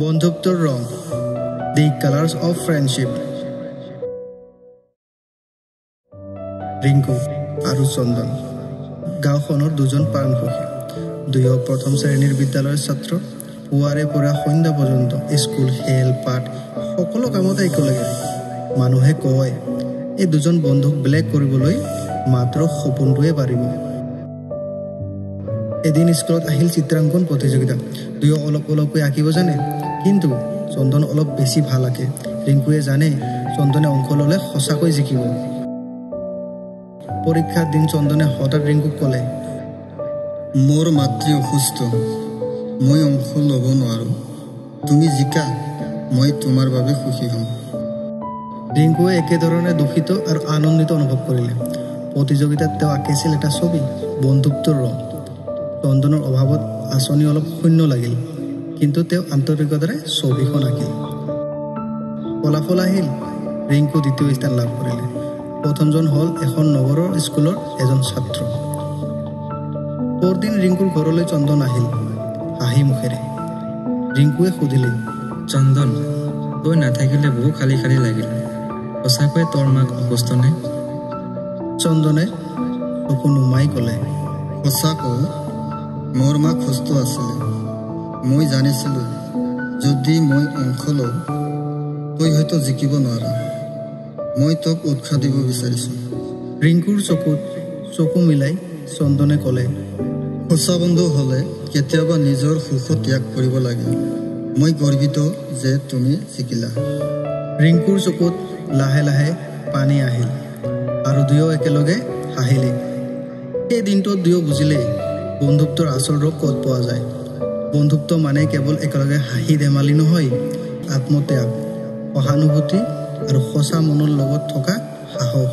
বন্ধুত্বৰ ৰং, দি colours of friendship. Rinku আৰু চন্দন গাঁওখনৰ দুজন প্ৰাণসখী। দুয়ো প্ৰথম শ্ৰেণীৰ বিদ্যালয়ৰ ছাত্ৰ। পুৱাৰে পৰা সন্ধ্যা পৰ্যন্ত স্কুল, খেল, পাঠ সকলো কামতে একেলগে। মানুহে কয় এই দুজন বন্ধুক বেলেগ কৰিবলৈ মাত্ৰ সপোনটোৱে পাৰিব। এদিন স্কুলত আহিল চিত্ৰাংকন প্ৰতিযোগিতা। দুয়ো অলপকৈ আঁকিব জানে, কিন্তু চন্দন অলপ বেছি ভাল আঁকে। ৰিংকুৱে জানে চন্দনে অংশ ল'লে সঁচাকৈ জিকিব। পৰীক্ষাৰ দিন চন্দনে হঠাৎ ৰিংকুক ক'লে, মোৰ মাতৃ অসুস্থ, মই অংশ ল'ব নোৱাৰোঁ। তুমি জিকা, মই তোমাৰ বাবে সুখী হ'ম। ৰিংকুৱে একেধৰণে দুখিত আৰু আনন্দিত অনুভৱ কৰিলে। প্ৰতিযোগিতাত তেওঁ আঁকিছিল এটা ছবি, বন্ধুত্বৰ ৰং। চন্দনৰ অভাৱত আঁচনি অলপ শূন্য লাগিল, কিন্তু তেওঁ আন্তৰিকতাৰে ছবিখন আঁকিল। ফলাফল আহিল, ৰিংকু দ্বিতীয় স্থান লাভ কৰিলে। প্ৰথমজন হ'ল এখন নগৰৰ স্কুলৰ এজন ছাত্ৰ। পৰদিন ৰিংকুৰ ঘৰলৈ চন্দন আহিল হাঁহি মুখেৰে। ৰিংকুৱে সুধিলে, চন্দন, তই নাথাকিলে বহু খালী খালী লাগিল। সঁচাকৈ তোৰ মাক অসুস্থ নে? চন্দনে চকু নুমাই ক'লে, সঁচা কওঁ, মোৰ মাক সুস্থ আছিলে। মই জানিছিলোঁ যদি মই অংশ লওঁ তই হয়তো জিকিব নোৱাৰা। মই তোক উৎসাহ দিব বিচাৰিছোঁ। ৰিংকুৰ চকুত চকু মিলাই চন্দনে ক'লে, সঁচা বন্ধু হ'লে কেতিয়াবা নিজৰ সুখ ত্যাগ কৰিব লাগে। মই গৰ্বিত যে তুমি জিকিলা। ৰিংকুৰ চকুত লাহে লাহে পানী আহিল আৰু দুয়ো একেলগে হাঁহিলে। সেই দিনটোত দুয়ো বুজিলে বন্ধুত্বৰ আচল ৰূপ ক'ত পোৱা যায়। বন্ধুত্ব মানে কেৱল একেলগে হাঁহি ধেমালি নহয়, আত্মত্যাগ, সহানুভূতি আৰু সঁচা মনৰ লগত থকা সাহস।